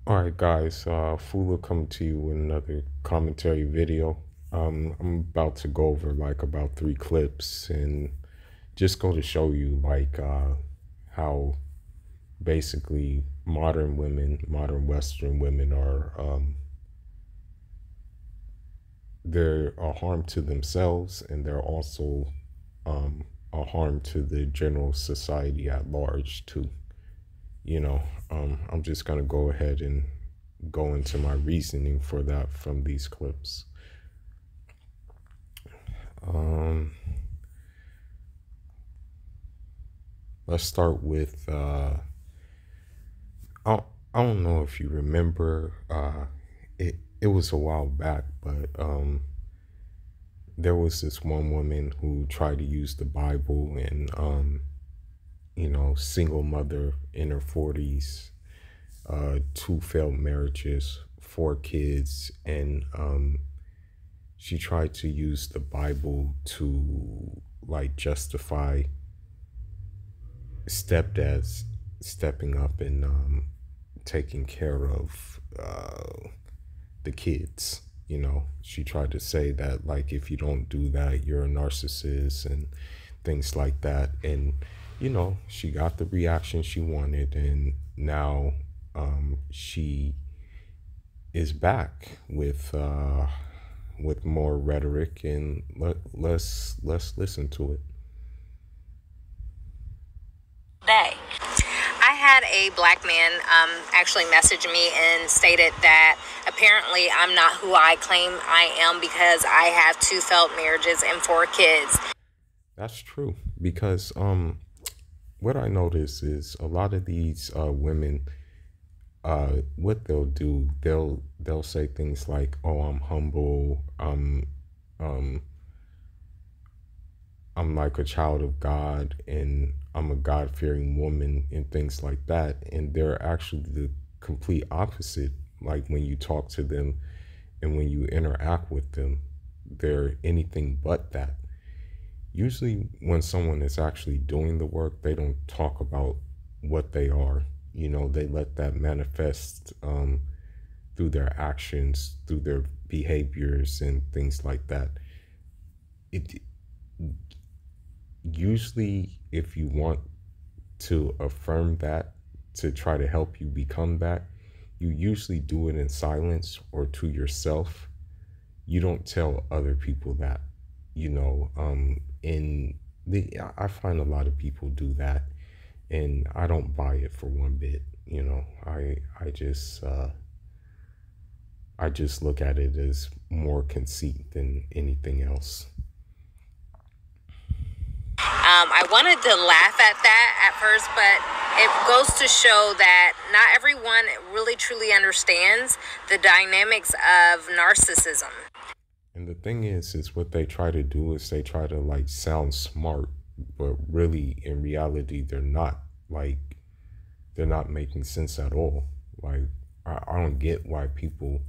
All right, guys. Fula coming to you with another commentary video. I'm about to go over like about three clips and just go to show you how basically modern women, modern Western women are they're a harm to themselves and they're also a harm to the general society at large too. You know, I'm just gonna go ahead and go into my reasoning for that from these clips. Um, let's start with I, I don't know if you remember it was a while back, but there was this one woman who tried to use the Bible and single mother in her 40s, two failed marriages, four kids, and she tried to use the Bible to like justify stepdads stepping up and taking care of the kids. She tried to say that like if you don't do that, you're a narcissist and things like that. And she got the reaction she wanted, and now she is back with more rhetoric, and let's listen to it. Day. I had a black man actually message me and stated that apparently I'm not who I claim I am because I have two failed marriages and four kids. That's true because what I notice is a lot of these women, what they'll do, they'll say things like, "Oh, I'm humble. Um, I'm like a child of God, and I'm a God fearing woman," and things like that. And they're actually the complete opposite. Like when you talk to them and when you interact with them, they're anything but that. Usually, when someone is actually doing the work, they don't talk about what they are. They let that manifest through their actions, through their behaviors, and things like that. It usually, if you want to affirm that, to try to help you become that, you usually do it in silence or to yourself. You don't tell other people that, in I find a lot of people do that, and I don't buy it for one bit. I just look at it as more conceit than anything else. I wanted to laugh at that at first, but it goes to show that not everyone really truly understands the dynamics of narcissism. And the thing is what they try to do is they try to like sound smart, but really in reality they're not. Like they're not making sense at all. Like I don't get why people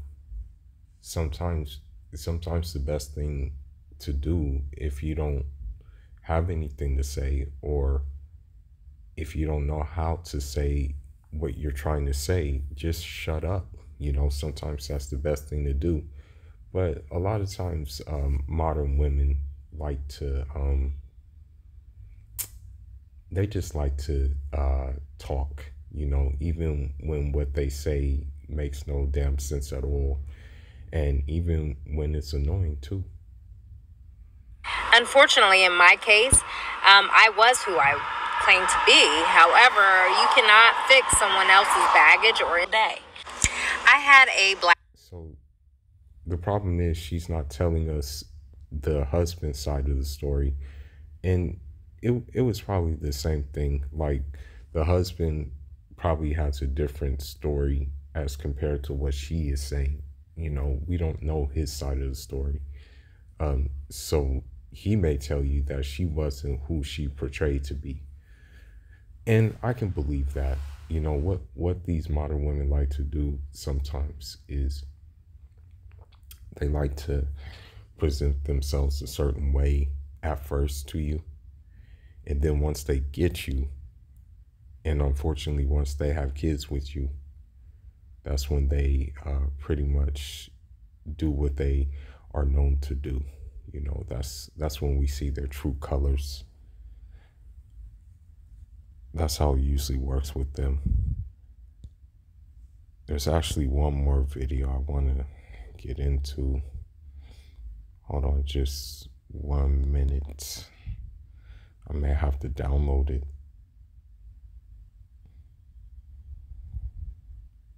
sometimes sometimes the best thing to do if you don't have anything to say, or if you don't know how to say what you're trying to say, just shut up. Sometimes that's the best thing to do. But a lot of times, modern women like to, they just like to talk, even when what they say makes no damn sense at all. And even when it's annoying too. Unfortunately, in my case, I was who I claimed to be. However, you cannot fix someone else's baggage or a day. I had a black. So the problem is she's not telling us the husband side of the story. And it was probably the same thing. Like the husband probably has a different story as compared to what she is saying. We don't know his side of the story. So he may tell you that she wasn't who she portrayed to be. And I can believe that. What these modern women like to do sometimes is they like to present themselves a certain way at first to you. And then once they get you, and unfortunately, once they have kids with you, That's when they pretty much do what they are known to do. You know, that's when we see their true colors. That's how it usually works with them. There's actually one more video I want to get into. Hold on just 1 minute. I may have to download it.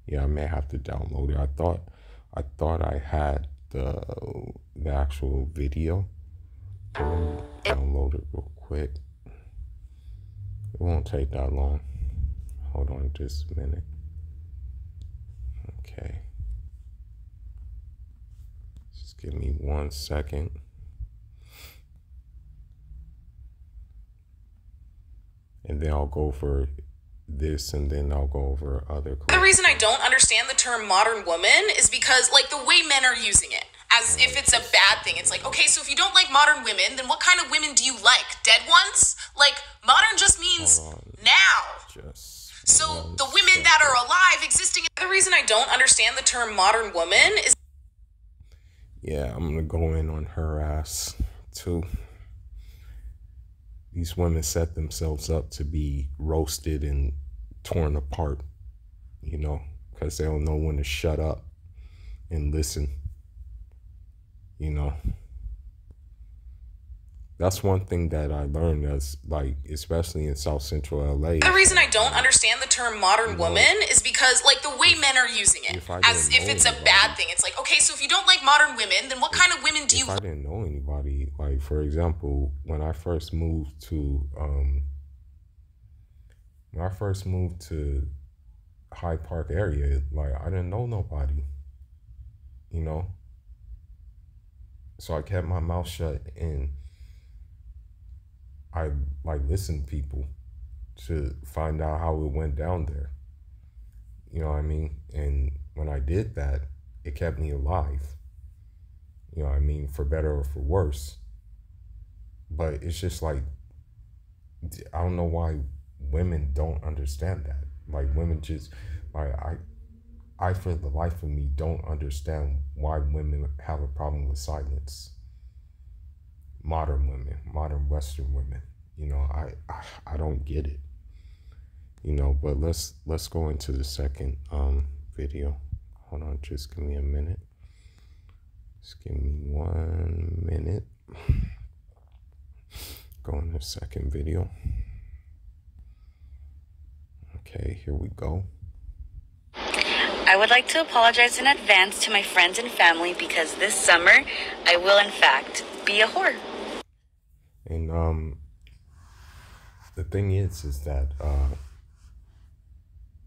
Yeah, I may have to download it. I thought I had the actual video. So let me download it real quick. It won't take that long. Hold on just a minute. Okay. Just give me 1 second. And then I'll go over this, and then I'll go over other. The reason I don't understand the term modern woman is because, like, the way men are using it as if it's a bad thing. It's like, okay, so if you don't like modern women, then what kind of women do you like? Dead ones? Like, modern just means now. So the women that are alive, existing. The reason I don't understand the term modern woman is. Yeah, I'm gonna go in on her ass too. These women set themselves up to be roasted and torn apart, you know, because they don't know when to shut up and listen, you know. That's one thing that I learned as, like, especially in South Central LA. The reason I don't understand the term modern woman is because, like, the way men are using it as if it's a bad thing. It's like, okay, so if you don't like modern women, then what kind of women do you like? If I didn't know anybody, like, for example, when I first moved to Hyde Park area, like, I didn't know nobody, you know. So I kept my mouth shut, and I, like, listened to people to find out how it went down there. You know what I mean? And when I did that, it kept me alive. You know what I mean? For better or for worse. But it's just like, I don't know why women don't understand that. Like, women just, like, I for the life of me don't understand why women have a problem with silence. Modern women, modern Western women, you know, I don't get it, you know. But let's go into the second video. Hold on, just give me a minute. Just give me 1 minute. Go in the second video. Okay, here we go. I would like to apologize in advance to my friends and family because this summer I will in fact be a whore. And the thing is that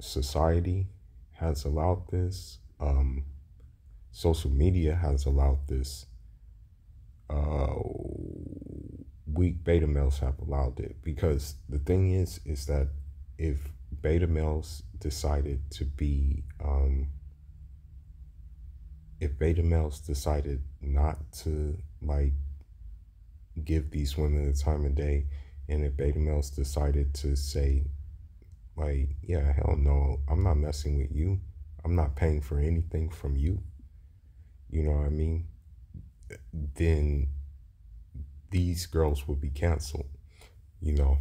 society has allowed this. Social media has allowed this. Weak beta males have allowed it, because the thing is that if beta males decided to be, if beta males decided not to, like, give these women the time of day, and if beta males decided to say, like, yeah, hell no, I'm not messing with you, I'm not paying for anything from you, you know what I mean, then these girls would be canceled, you know.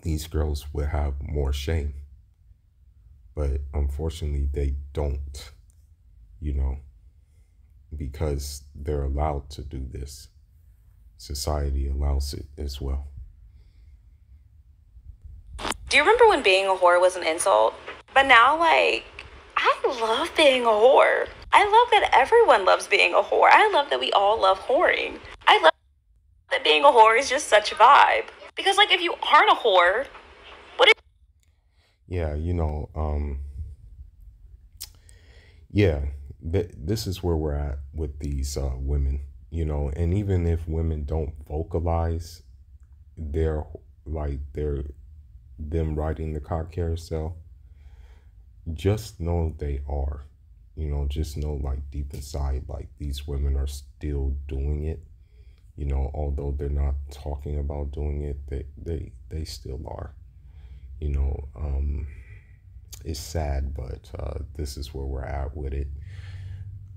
These girls would have more shame. But unfortunately they don't, you know, because they're allowed to do this. Society allows it as well. Do you remember when being a whore was an insult? But now, like, I love being a whore. I love that everyone loves being a whore. I love that we all love whoring. I love that being a whore is just such a vibe. Because, like, if you aren't a whore, what is... Yeah, you know, this is where we're at with these women, you know. And even if women don't vocalize them riding the cock carousel, just know they are, you know. Just know, like, deep inside, like, these women are still doing it, you know. Although they're not talking about doing it, they still are, you know. It's sad, but this is where we're at with it.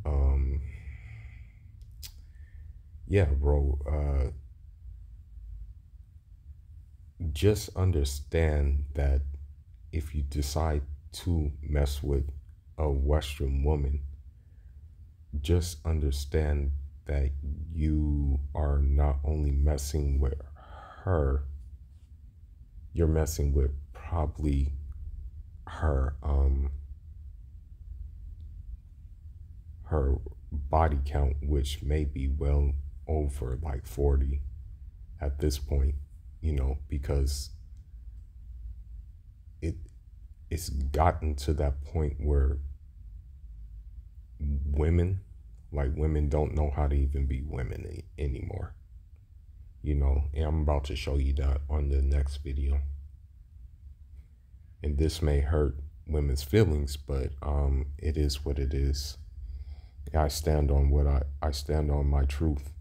Um, yeah, bro. Just understand that if you decide to mess with a Western woman, just understand that you are not only messing with her, you're messing with probably her her body count, which may be well over like 40 at this point, because it it's gotten to that point where women don't know how to even be women anymore. And I'm about to show you that on the next video. And this may hurt women's feelings, but it is what it is. I stand on I stand on my truth.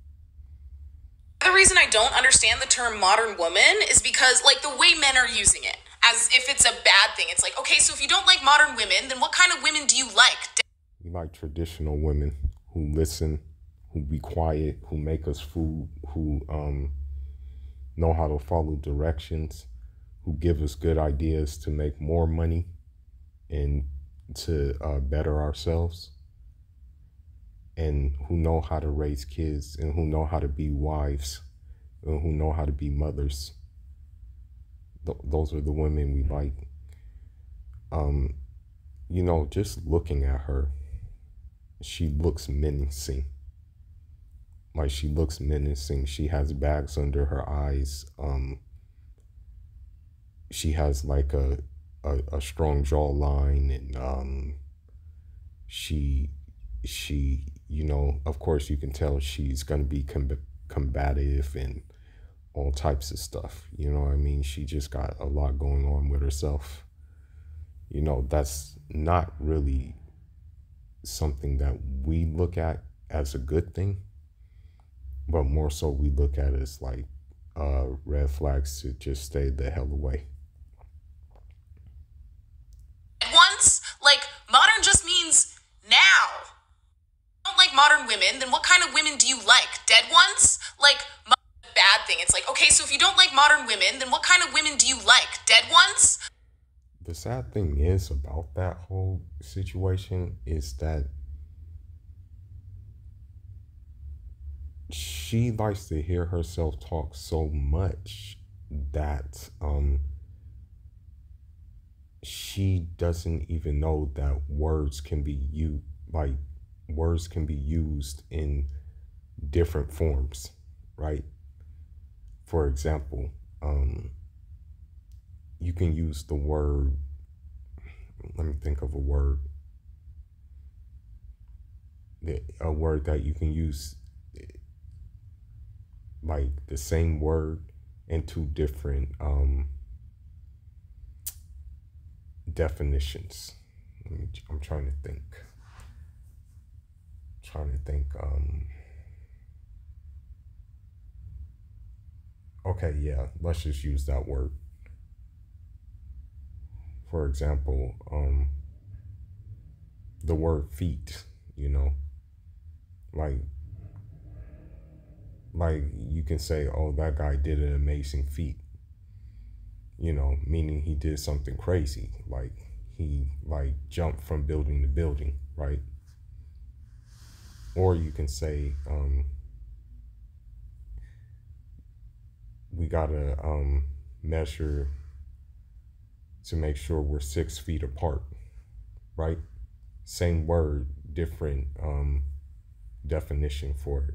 The reason I don't understand the term modern woman is because, like, the way men are using it as if it's a bad thing. It's like, okay, so if you don't like modern women, then what kind of women do you like? We like traditional women who listen, who be quiet, who make us food, who know how to follow directions, who give us good ideas to make more money and to better ourselves, and who know how to raise kids, and who know how to be wives, and who know how to be mothers. Those are the women we like. Just looking at her, she looks menacing. Like, she looks menacing. She has bags under her eyes. She has like a strong jawline, and she of course you can tell she's going to be combative and all types of stuff. You know what I mean? She just got a lot going on with herself. That's not really something that we look at as a good thing, but more so we look at it as like red flags to just stay the hell away. Once, like, modern just means now. Don't like modern women, then what kind of women do you like? Dead ones? Like, bad thing. It's like, okay, so if you don't like modern women, then what kind of women do you like? Dead ones? The sad thing is about that whole situation is that she likes to hear herself talk so much that she doesn't even know that words can be used in different forms, right? For example, you can use the word, let me think of a word that you can use, like the same word in two different definitions. I'm trying to think. Okay, yeah, let's just use that word. For example, the word feet, like you can say, oh, that guy did an amazing feat, meaning he did something crazy, like he jumped from building to building, right? Or you can say, we gotta measure to make sure we're 6 feet apart, right? Same word, different definition for it.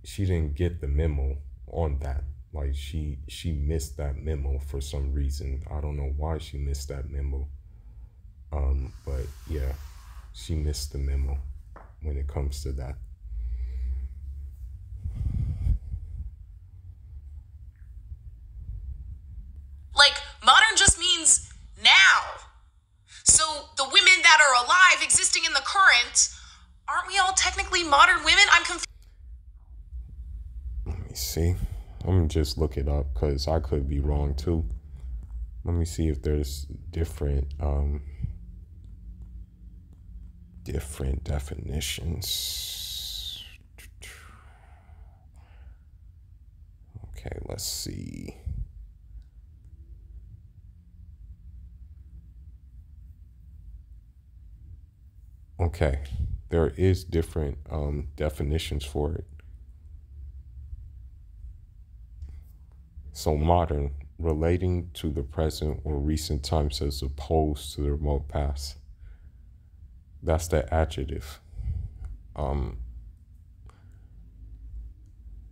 She didn't get the memo on that. Like, she missed that memo for some reason. I don't know why she missed that memo. But yeah, she missed the memo when it comes to that. Like, modern just means now. So the women that are alive, existing in the current, aren't we all technically modern women? I'm confused. Let me see. I'm gonna just look it up because I could be wrong too. Let me see if there's different definitions. Okay, let's see. Okay, there is different definitions for it. So modern, relating to the present or recent times as opposed to the remote past. That's the adjective. And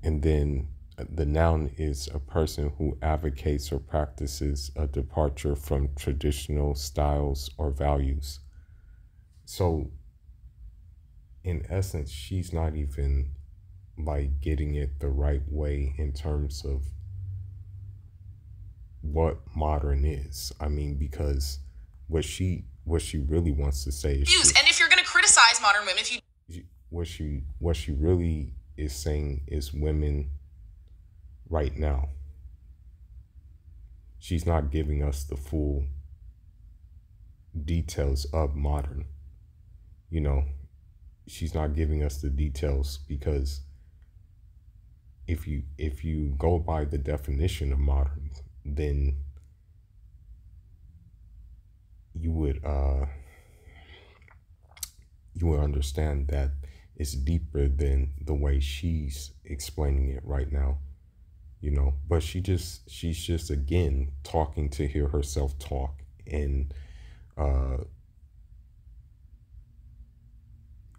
then the noun is a person who advocates or practices a departure from traditional styles or values. So in essence, she's not even like getting it the right way in terms of what modern is. I mean, because what she really wants to say is And if you're going to criticize modern women, if you what she really is saying is women right now. She's not giving us the full details of modern. You know, she's not giving us the details because if you go by the definition of modern, then you would understand that it's deeper than the way she's explaining it right now, you know. But she's just again talking to hear herself talk, and I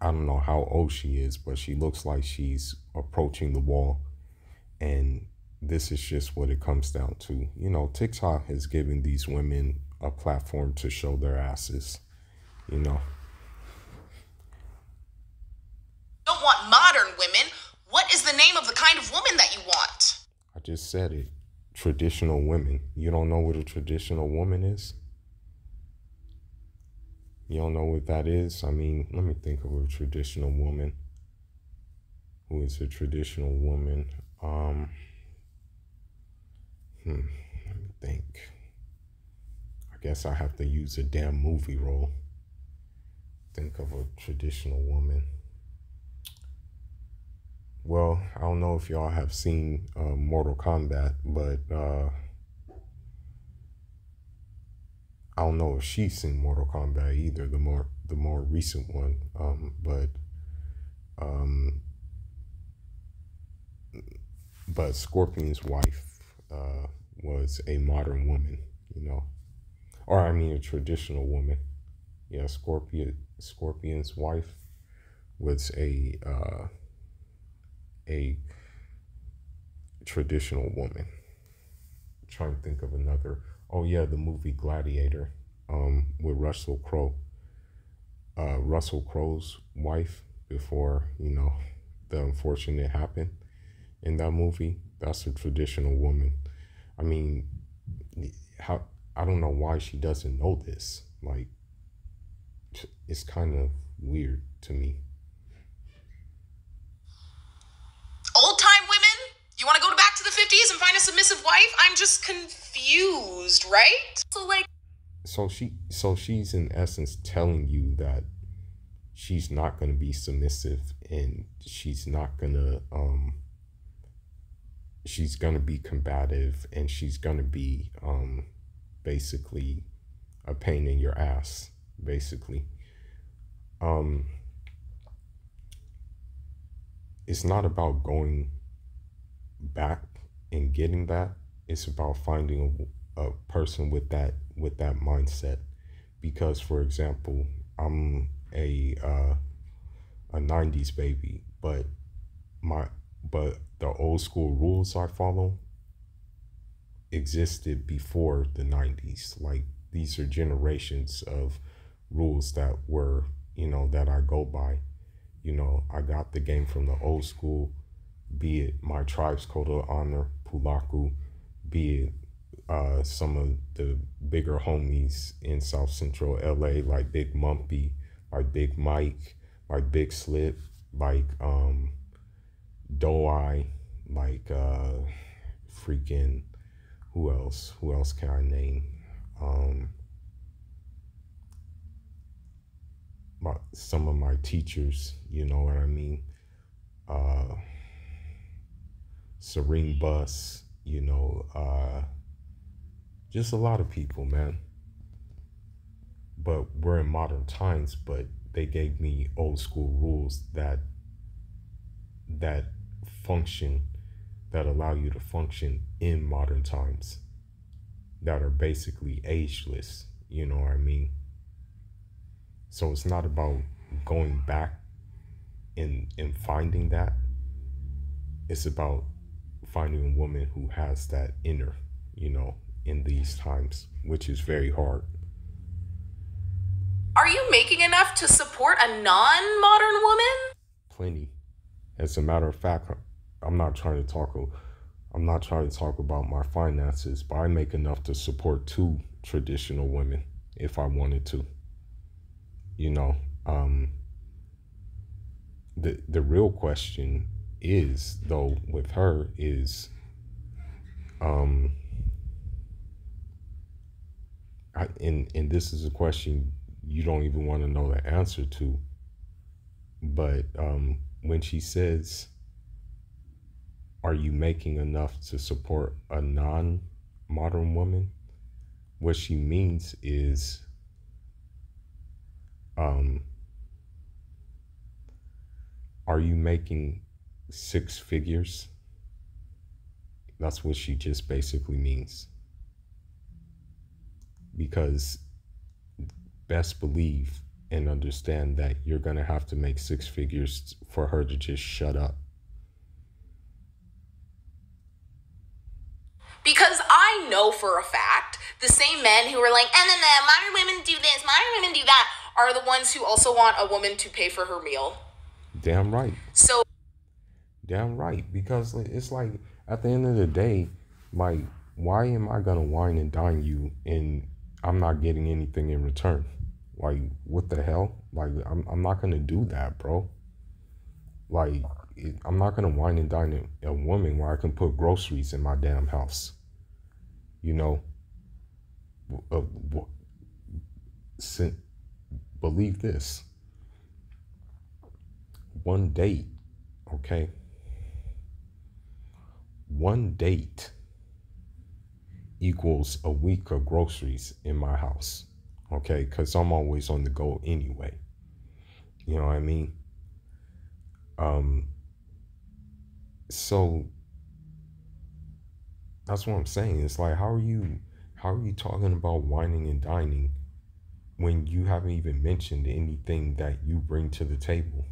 don't know how old she is, but she looks like she's approaching the wall. And this is just what it comes down to. You know, TikTok has given these women a platform to show their asses, you know. don't want modern women, what is the name of the kind of woman that you want? I just said it. Traditional women. You don't know what a traditional woman is? You don't know what that is? I mean, let me think of a traditional woman. Who is a traditional woman? Let me think. I guess I have to use a damn movie role. Think of a traditional woman. Well, I don't know if y'all have seen Mortal Kombat, but I don't know if she's seen Mortal Kombat either, the more recent one. But Scorpion's wife was a modern woman, you know, or I mean a traditional woman. Yeah, Scorpion's wife was a traditional woman. I'm trying to think of another. Oh yeah, the movie Gladiator, with Russell Crowe. Russell Crowe's wife, before, you know, the unfortunate happened in that movie, that's a traditional woman. I mean, I don't know why she doesn't know this. Like, it's kind of weird to me. Old time women? You want to go back to the 50s and find a submissive wife? I'm just confused, right? So she's in essence telling you that she's not going to be submissive, and she's not going to she's going to be combative, and she's going to be basically a pain in your ass, basically. It's not about going back and getting that. It's about finding a person with that mindset. Because, for example, I'm a 90s baby, but the old school rules I follow existed before the 90s. Like, these are generations of rules that were, you know, that I go by. You know, I got the game from the old school, be it my tribe's code of honor, Pulaku, be it some of the bigger homies in South Central LA, like Big Mumpy, like Big Mike, like Big Slip, like Doe-Eye, like freaking, who else can I name? um, some of my teachers, you know what I mean? Uh, Serene Bus, you know, just a lot of people, man. But we're in modern times, but they gave me old school rules that function, that allow you to function in modern times, that are basically ageless, you know what I mean? So it's not about going back and finding that. It's about finding a woman who has that inner, you know, in these times, which is very hard. Are you making enough to support a non-modern woman? Plenty. As a matter of fact, I'm not trying to talk about my finances, but I make enough to support 2 traditional women if I wanted to. You know, the real question is, though, with her is, and this is a question you don't even want to know the answer to, but when she says, are you making enough to support a non-modern woman? What she means is, are you making 6 figures? That's what she just basically means. Because best believe and understand that you're going to have to make 6 figures for her to just shut up. Because I know for a fact the same men who are like, and then modern women do this, modern women do that, are the ones who also want a woman to pay for her meal. Damn right. So, damn right. Because it's like, at the end of the day, like, why am I going to wine and dine you and I'm not getting anything in return? Like, what the hell? Like, I'm not going to do that, bro. Like, I'm not going to wine and dine a woman where I can put groceries in my damn house. You know? Believe this. One date, okay? One date equals a week of groceries in my house, okay? Because I'm always on the go anyway. You know what I mean? So that's what I'm saying. It's like, how are you talking about whining and dining when you haven't even mentioned anything that you bring to the table?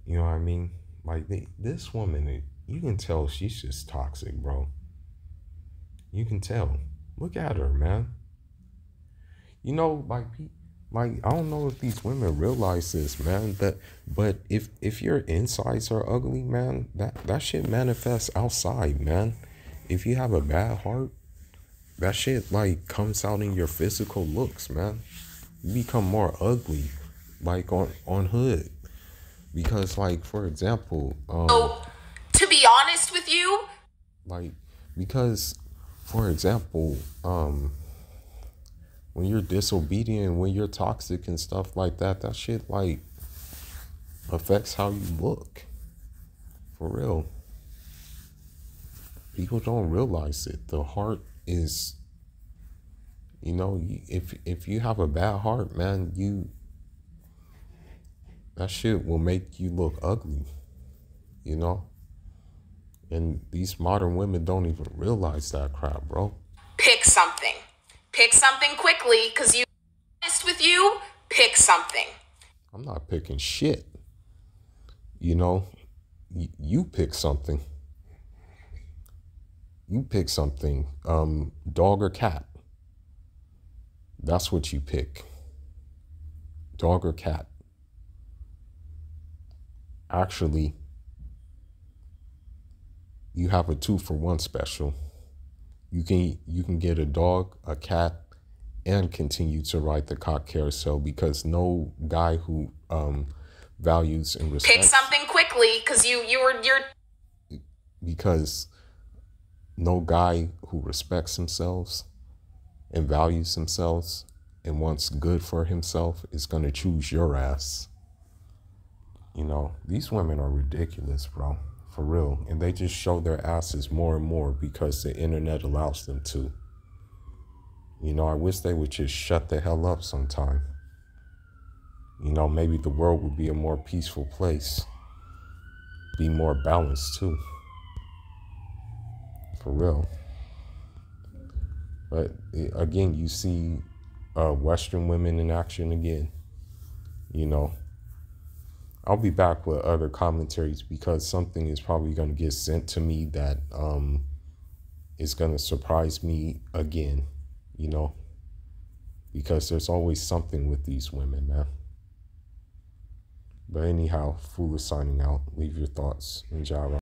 You know what I mean? Like, this woman, you can tell she's just toxic, bro. You can tell. Look at her, man. You know, like I don't know if these women realize this, man. But if your insides are ugly, man, that shit manifests outside, man. If you have a bad heart, that shit like comes out in your physical looks, man. You become more ugly, like on hood. Because, like, for example, to be honest with you, for example, when you're disobedient, when you're toxic and stuff like that, that shit, like, affects how you look. For real. People don't realize it. The heart is, you know, if you have a bad heart, man, that shit will make you look ugly, you know? And these modern women don't even realize that crap, bro. pick something. Pick something quickly, because you, honest with you, pick something. I'm not picking shit. You know, you pick something. You pick something. Dog or cat. That's what you pick. Dog or cat. Actually, you have a 2-for-1 special. You can get a dog, a cat, and continue to ride the cock carousel, because no guy who values and respects. Pick something quickly, because you're. Because no guy who respects themselves and values themselves and wants good for himself is going to choose your ass. You know, these women are ridiculous, bro, for real. And they just show their asses more and more because the internet allows them to. You know, I wish they would just shut the hell up sometime. You know, maybe the world would be a more peaceful place. Be more balanced, too. For real. But, again, you see Western women in action again. You know. I'll be back with other commentaries because something is probably going to get sent to me that is going to surprise me again, you know, because there's always something with these women, man. But anyhow, Foolish signing out. Leave your thoughts. Enjoy.